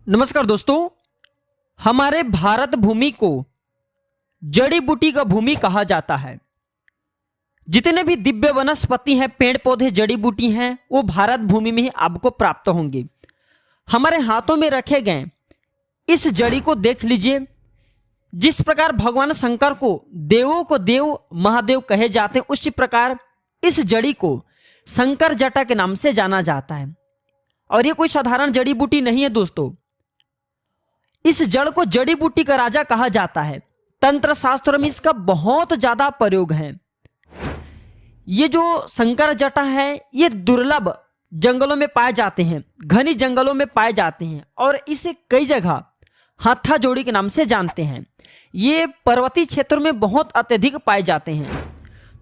नमस्कार दोस्तों, हमारे भारत भूमि को जड़ी बूटी का भूमि कहा जाता है। जितने भी दिव्य वनस्पति हैं, पेड़ पौधे, जड़ी बूटी हैं, वो भारत भूमि में ही आपको प्राप्त होंगे। हमारे हाथों में रखे गए इस जड़ी को देख लीजिए। जिस प्रकार भगवान शंकर को देवों को देव महादेव कहे जाते हैं, उसी प्रकार इस जड़ी को शंकर जटा के नाम से जाना जाता है। और ये कोई साधारण जड़ी बूटी नहीं है दोस्तों। इस जड़ को जड़ी बूटी का राजा कहा जाता है। तंत्र शास्त्र में इसका बहुत ज्यादा प्रयोग है। ये जो शंकर जटा है, ये दुर्लभ जंगलों में पाए जाते हैं, घनी जंगलों में पाए जाते हैं और इसे कई जगह हाथा जोड़ी के नाम से जानते हैं। ये पर्वतीय क्षेत्रों में बहुत अत्यधिक पाए जाते हैं।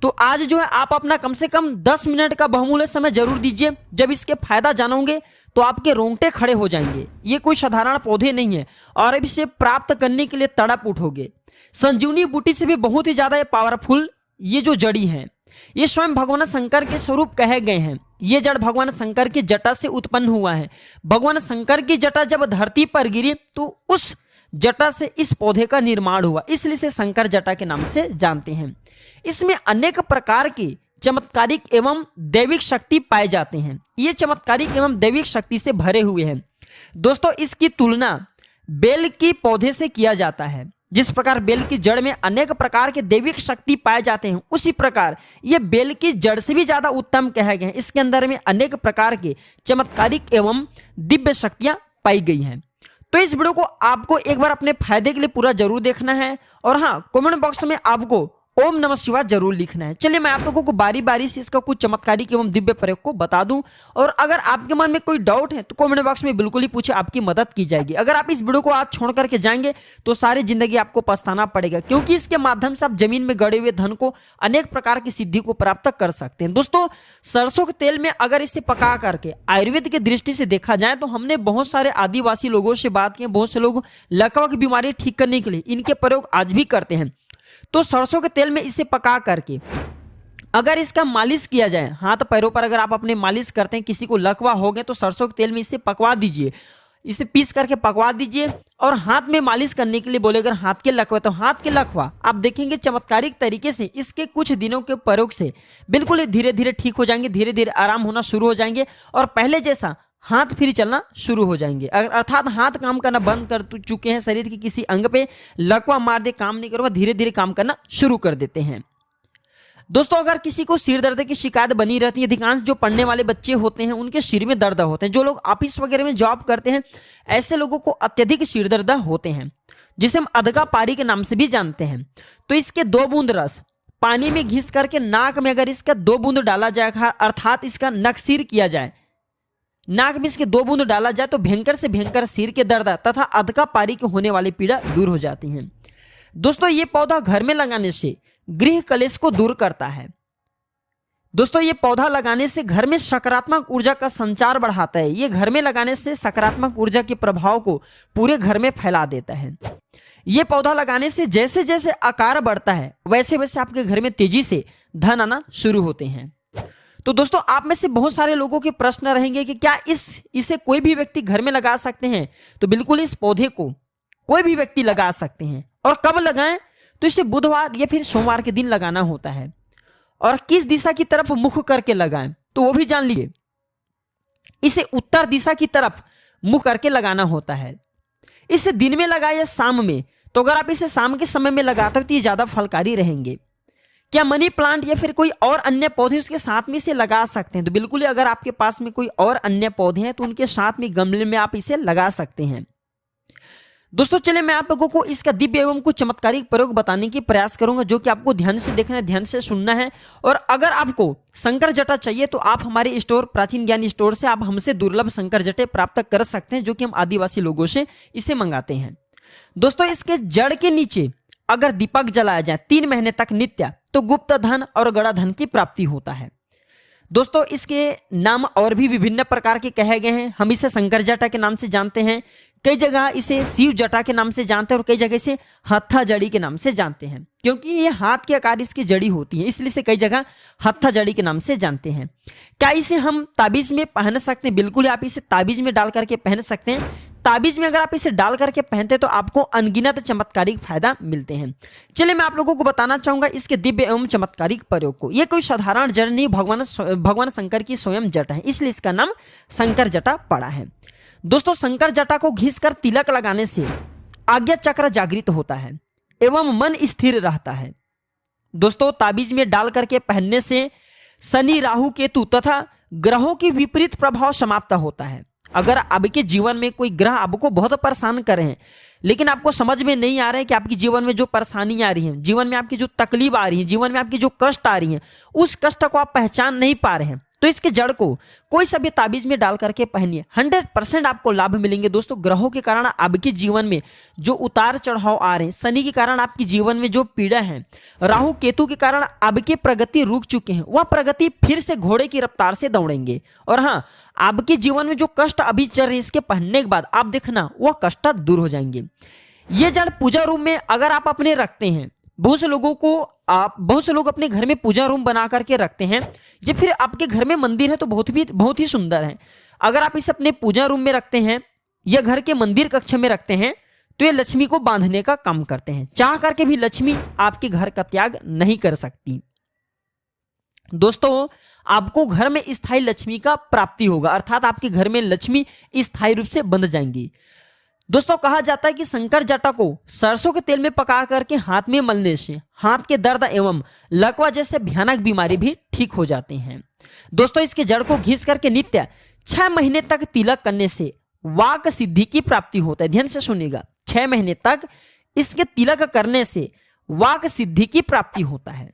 तो आज जो है आप अपना कम से कम 10 मिनट का बहुमूल्य समय जरूर दीजिए। जब इसके फायदा जानोगे तो आपके रोंगटे खड़े हो जाएंगे। ये कोई साधारण पौधे नहीं है और अब इसे प्राप्त करने के लिए तड़प उठोगे। संजीवनी बूटी से भी बहुत ही ज्यादा पावरफुल ये जो जड़ी है, ये स्वयं भगवान शंकर के स्वरूप कहे गए हैं। ये जड़ भगवान शंकर की जटा से उत्पन्न हुआ है। भगवान शंकर की जटा जब धरती पर गिरी तो उस जटा से इस पौधे का निर्माण हुआ, इसलिए इसे शंकर जटा के नाम से जानते हैं। इसमें अनेक प्रकार की चमत्कारिक एवं दैविक शक्ति पाए जाते हैं। ये चमत्कारिक एवं दैविक शक्ति से भरे हुए हैं। दोस्तों, इसकी तुलना बेल की पौधे से किया जाता है। जिस प्रकार बेल की जड़ में अनेक प्रकार के दैविक शक्ति पाए जाते हैं, उसी प्रकार ये बेल की जड़ से भी ज्यादा उत्तम कहे गए हैं। इसके अंदर में अनेक प्रकार के चमत्कारिक एवं दिव्य शक्तियां पाई गई हैं। तो इस वीडियो को आपको एक बार अपने फायदे के लिए पूरा जरूर देखना है और हाँ, कमेंट बॉक्स में आपको ओम नमः शिवाय जरूर लिखना है। चलिए मैं आप लोगों को बारी बारी से इसका कुछ चमत्कारिक एवं दिव्य प्रयोग को बता दूं और अगर आपके मन में कोई डाउट है तो कमेंट बॉक्स में बिल्कुल ही पूछे, आपकी मदद की जाएगी। अगर आप इस वीडियो को आज छोड़ करके जाएंगे तो सारी जिंदगी आपको पछताना पड़ेगा, क्योंकि इसके माध्यम से आप जमीन में गड़े हुए धन को, अनेक प्रकार की सिद्धि को प्राप्त कर सकते हैं। दोस्तों, सरसों के तेल में अगर इसे पका करके आयुर्वेद की दृष्टि से देखा जाए तो हमने बहुत सारे आदिवासी लोगों से बात की, बहुत से लोग लकवा की बीमारी ठीक करने के लिए इनके प्रयोग आज भी करते हैं। तो सरसों के तेल में इसे पका करके अगर इसका मालिश किया जाए, हाथ पैरों पर अगर आप अपने मालिश करते हैं, किसी को लकवा हो गए तो सरसों के तेल में इसे पकवा दीजिए, इसे पीस करके पकवा दीजिए और हाथ में मालिश करने के लिए बोले। अगर हाथ के लकवा तो हाथ के लकवा आप देखेंगे चमत्कारिक तरीके से इसके कुछ दिनों के प्रयोग से बिल्कुल धीरे धीरे ठीक हो जाएंगे, धीरे धीरे आराम होना शुरू हो जाएंगे और पहले जैसा हाथ फिर चलना शुरू हो जाएंगे। अगर अर्थात हाथ काम करना बंद कर चुके हैं, शरीर के किसी अंग पे लकवा मार दे, काम नहीं करो, धीरे धीरे काम करना शुरू कर देते हैं। दोस्तों, अगर किसी को सिर दर्द की शिकायत बनी रहती है, अधिकांश जो पढ़ने वाले बच्चे होते हैं उनके सिर में दर्द होते हैं, जो लोग ऑफिस वगैरह में जॉब करते हैं, ऐसे लोगों को अत्यधिक सिर दर्द होते हैं, जिसे हम अधका पारी के नाम से भी जानते हैं। तो इसके 2 बूंद रस पानी में घिस करके नाक में अगर इसका 2 बूंद डाला जाए, अर्थात इसका नकसीर किया जाए, नाक में इसके 2 बूंद डाला जाए तो भयंकर से भयंकर सिर के दर्द तथा अधका पारी के होने वाली पीड़ा दूर हो जाती है। दोस्तों, ये पौधा घर में लगाने से गृह कलेश को दूर करता है। दोस्तों, ये पौधा लगाने से घर में सकारात्मक ऊर्जा का संचार बढ़ाता है। ये घर में लगाने से सकारात्मक ऊर्जा के प्रभाव को पूरे घर में फैला देता है। ये पौधा लगाने से जैसे जैसे आकार बढ़ता है वैसे वैसे आपके घर में तेजी से धन आना शुरू होते हैं। तो दोस्तों, आप में से बहुत सारे लोगों के प्रश्न रहेंगे कि क्या इसे कोई भी व्यक्ति घर में लगा सकते हैं? तो बिल्कुल इस पौधे को कोई भी व्यक्ति लगा सकते हैं। और कब लगाएं? तो इसे बुधवार या फिर सोमवार के दिन लगाना होता है। और किस दिशा की तरफ मुख करके लगाएं तो वो भी जान लीजिए। इसे उत्तर दिशा की तरफ मुख करके लगाना होता है। इसे दिन में लगाए या शाम में? तो अगर आप इसे शाम के समय में लगाते हो तो ये ज्यादा फलकारी रहेंगे। क्या मनी प्लांट या फिर कोई और अन्य पौधे उसके साथ में इसे लगा सकते हैं? तो बिल्कुल, अगर आपके पास में कोई और अन्य पौधे हैं तो उनके साथ में गमले में आप इसे लगा सकते हैं। दोस्तों, चलिए मैं आप लोगों को इसका दिव्य एवं कुछ चमत्कारिक प्रयोग बताने की प्रयास करूंगा, जो कि आपको ध्यान से देखना है, ध्यान से सुनना है। और अगर आपको शंकर जटा चाहिए तो आप हमारे स्टोर प्राचीन ज्ञान स्टोर से आप हमसे दुर्लभ शंकर जटे प्राप्त कर सकते हैं, जो कि हम आदिवासी लोगों से इसे मंगाते हैं। दोस्तों, इसके जड़ के नीचे अगर दीपक जलाया जाए 3 महीने तक नित्य तो गुप्त धन और गड़ा धन की प्राप्ति होता है। दोस्तों, इसके नाम और भी विभिन्न प्रकार के कहे गए हैं। हम इसे शंकर जटा के नाम से जानते हैं, कई जगह इसे शिव जटा के नाम से जानते हैं और कई जगह इसे हत्था जड़ी के नाम से जानते हैं, क्योंकि ये हाथ के आकार इसकी जड़ी होती है, इसलिए इसे कई जगह हत्था जड़ी के नाम से जानते हैं। क्या इसे हम ताबीज में पहन सकते हैं? बिल्कुल, आप इसे ताबीज में डाल करके पहन सकते हैं। ताबीज में अगर आप इसे डाल करके पहनते हैं तो आपको अनगिनत चमत्कारिक फायदा मिलते हैं। चलिए मैं आप लोगों को बताना चाहूंगा इसके दिव्य एवं चमत्कारिक प्रयोग को। यह कोई साधारण जड़ नहीं, भगवान शंकर की स्वयं जटा है, इसलिए इसका नाम शंकर जटा पड़ा है। दोस्तों शंकर जटा को घिसकर तिलक लगाने से आज्ञा चक्र जागृत होता है एवं मन स्थिर रहता है। दोस्तों ताबीज में डाल करके पहनने से शनि, राहु, केतु तथा ग्रहों की विपरीत प्रभाव समाप्त होता है। अगर आपके जीवन में कोई ग्रह आपको बहुत परेशान कर रहे हैं, लेकिन आपको समझ में नहीं आ रहा है कि आपके जीवन में जो परेशानी आ रही है, जीवन में आपकी जो तकलीफ आ रही है, जीवन में आपकी जो कष्ट आ रही है, उस कष्ट को आप पहचान नहीं पा रहे हैं, तो इसके जड़ को कोई सा भी ताबीज में डाल करके पहनिए, 100% आपको लाभ मिलेंगे। दोस्तों ग्रहों के कारण आपके जीवन में जो उतार चढ़ाव आ रहे हैं, शनि के कारण आपके जीवन में जो पीड़ा है, राहु केतु के कारण आपकी प्रगति रुक चुके हैं, वह प्रगति फिर से घोड़े की रफ्तार से दौड़ेंगे। और हाँ, आपके जीवन में जो कष्ट अभी चल रहे हैं, इसके पहनने के बाद आप देखना वह कष्ट दूर हो जाएंगे। ये जड़ पूजा रूम में अगर आप अपने रखते हैं, बहुत से लोग अपने घर में पूजा रूम बना करके रखते हैं, या फिर आपके घर में मंदिर है तो बहुत ही सुंदर है। अगर आप इसे अपने पूजा रूम में रखते हैं या घर के मंदिर कक्ष में रखते हैं तो ये लक्ष्मी को बांधने का काम करते हैं। चाह करके भी लक्ष्मी आपके घर का त्याग नहीं कर सकती। दोस्तों आपको घर में स्थायी लक्ष्मी का प्राप्ति होगा, अर्थात आपके घर में लक्ष्मी स्थायी रूप से बंध जाएंगी। दोस्तों कहा जाता है कि शंकर जटा को सरसों के तेल में पका करके हाथ में मलने से हाथ के दर्द एवं लकवा जैसे भयानक बीमारी भी ठीक हो जाते हैं। दोस्तों इसके जड़ को घिस करके नित्य 6 महीने तक तिलक करने से वाक सिद्धि की प्राप्ति होता है। ध्यान से सुनिएगा, 6 महीने तक इसके तिलक करने से वाक सिद्धि की प्राप्ति होता है।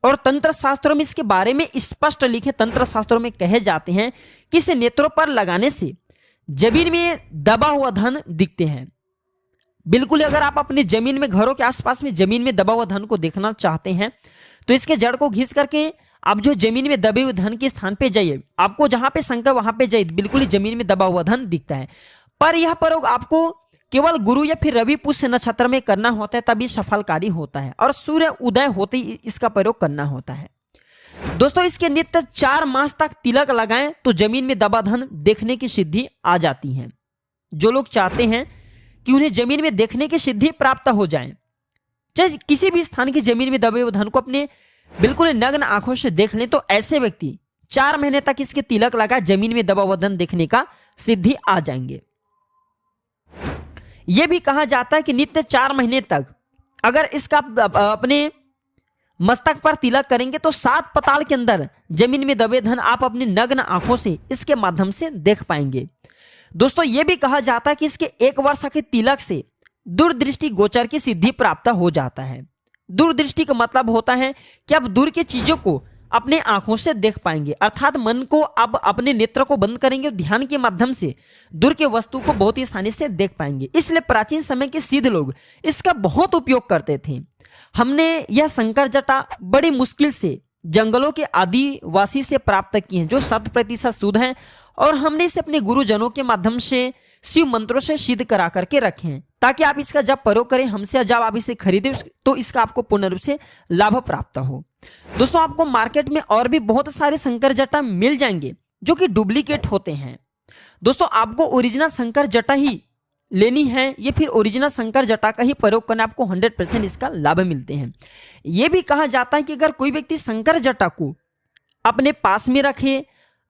और तंत्र शास्त्रों में इसके बारे में स्पष्ट लिखे तंत्र शास्त्रों में कहे जाते हैं कि इसे नेत्रों पर लगाने से जमीन में दबा हुआ धन दिखते हैं। बिल्कुल अगर आप अपनी जमीन में, घरों के आसपास में जमीन में दबा हुआ धन को देखना चाहते हैं तो इसके जड़ को घिस करके आप जो जमीन में दबे हुए धन के स्थान पे जाइए, आपको जहां पे शंकर वहां पे जाइए, बिल्कुल ही जमीन में दबा हुआ धन दिखता है। पर यह प्रयोग आपको केवल गुरु या फिर रवि पुष्य नक्षत्र में करना होता है, तभी सफलकारी होता है, और सूर्य उदय होते ही इसका प्रयोग करना होता है। दोस्तों इसके नित्य 4 मास तक तिलक लगाएं तो जमीन में दबा धन देखने की सिद्धि आ जाती है। जो लोग चाहते हैं कि उन्हें जमीन में देखने की सिद्धि प्राप्त हो जाए, चाहे किसी भी स्थान की जमीन में दबे हुए धन को अपने बिल्कुल नग्न आंखों से देख लें, तो ऐसे व्यक्ति 4 महीने तक इसके तिलक लगा जमीन में दबा हुआ धन देखने का सिद्धि आ जाएंगे। यह भी कहा जाता है कि नित्य 4 महीने तक अगर इसका अपने मस्तक पर तिलक करेंगे तो 7 पताल के अंदर जमीन में दबे धन आप अपनी नग्न आंखों से इसके माध्यम से देख पाएंगे। दोस्तों यह भी कहा जाता है कि इसके 1 वर्ष के तिलक से दूरदृष्टि गोचर की सिद्धि प्राप्त हो जाता है। दूरदृष्टि का मतलब होता है कि आप दूर की चीजों को अपने आंखों से देख पाएंगे, अर्थात मन को अब अपने नेत्र को बंद करेंगे और ध्यान के माध्यम से दूर के वस्तु को बहुत ही आसानी से देख पाएंगे। इसलिए प्राचीन समय के सिद्ध लोग इसका बहुत उपयोग करते थे। हमने यह शंकर जटा बड़ी मुश्किल से जंगलों के आदिवासी से प्राप्त की है, जो 100% शुद्ध हैं, और हमने इसे अपने गुरुजनों के माध्यम से शिव मंत्रों से सिद्ध करा करके रखे हैं, ताकि आप इसका जब प्रयोग करें हमसे, जब आप इसे खरीदें तो इसका आपको पूर्ण रूप से लाभ प्राप्त हो। दोस्तों आपको मार्केट में और भी बहुत सारे शंकर जटा मिल जाएंगे जो कि डुप्लीकेट होते हैं। दोस्तों आपको ओरिजिनल शंकर जटा ही लेनी है, ये फिर ओरिजिनल शंकर जटा का ही प्रयोग करना, आपको 100% इसका लाभ मिलते हैं। यह भी कहा जाता है कि अगर कोई व्यक्ति शंकर जटा को अपने पास में रखे,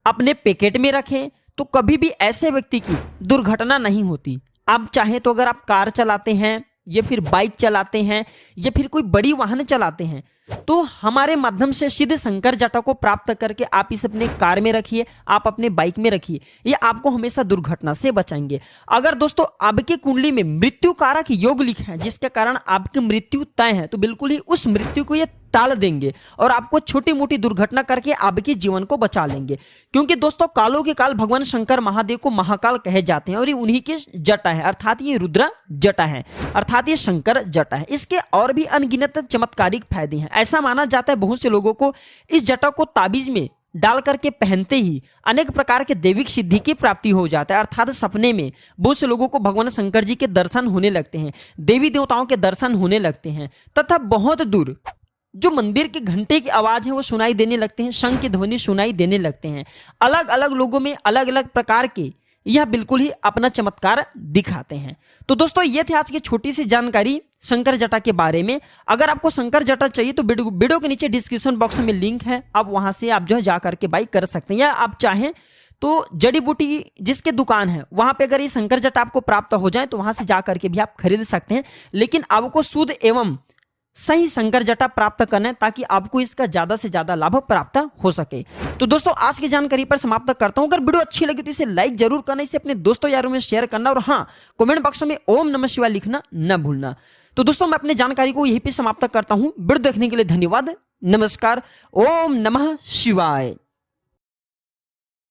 अपने पैकेट में रखे, तो कभी भी ऐसे व्यक्ति की दुर्घटना नहीं होती। आप चाहे तो अगर आप कार चलाते हैं या फिर बाइक चलाते हैं या फिर कोई बड़ी वाहन चलाते हैं, तो हमारे माध्यम से सीधे शंकर जटा को प्राप्त करके आप इसे अपने कार में रखिए, आप अपने बाइक में रखिए, ये आपको हमेशा दुर्घटना से बचाएंगे। अगर दोस्तों आपकी कुंडली में मृत्यु कारक योग लिखा है जिसके कारण आपकी मृत्यु तय है, तो बिल्कुल ही उस मृत्यु को ये टाल देंगे और आपको छोटी मोटी दुर्घटना करके आपके जीवन को बचा लेंगे। क्योंकि दोस्तों कालों के काल भगवान शंकर महादेव को महाकाल कहे जाते हैं और ये उन्हीं की जटा है, अर्थात ये रुद्र जटा है, अर्थात ये शंकर जटा है। इसके और भी अनगिनत चमत्कारिक फायदे हैं। ऐसा माना जाता है बहुत से लोगों को इस जटा को ताबीज में डाल करके पहनते ही अनेक प्रकार के दैविक सिद्धि की प्राप्ति हो जाता है, अर्थात सपने में बहुत से लोगों को भगवान शंकर जी के दर्शन होने लगते हैं, देवी देवताओं के दर्शन होने लगते हैं, तथा बहुत दूर जो मंदिर के घंटे की आवाज है वो सुनाई देने लगते हैं, शंख की ध्वनि सुनाई देने लगते हैं। अलग अलग लोगों में अलग अलग प्रकार के यह बिल्कुल ही अपना चमत्कार दिखाते हैं। तो दोस्तों ये थी आज की छोटी सी जानकारी शंकर जटा के बारे में। अगर आपको शंकर जटा चाहिए तो वीडियो के नीचे डिस्क्रिप्शन बॉक्स में लिंक है, आप वहां से आप जो है जाकर के बाई कर सकते हैं, या आप चाहें तो जड़ी बूटी जिसके दुकान है वहां पे अगर ये शंकर जटा आपको प्राप्त हो जाए तो वहां से जाकर के भी आप खरीद सकते हैं। लेकिन आपको शुद्ध एवं सही शंकर जटा प्राप्त करना है ताकि आपको इसका ज्यादा से ज्यादा लाभ प्राप्त हो सके। तो दोस्तों आज की जानकारी पर समाप्त करता हूं। अगर वीडियो अच्छी लगी तो इसे लाइक जरूर करना, इसे अपने दोस्तों यारों में शेयर करना, और हाँ, कमेंट बॉक्स में ओम नमः शिवाय लिखना न भूलना। तो दोस्तों मैं अपनी जानकारी को यहीं पे समाप्त करता हूं। वीडियो देखने के लिए धन्यवाद। नमस्कार। ओम नमः शिवाय।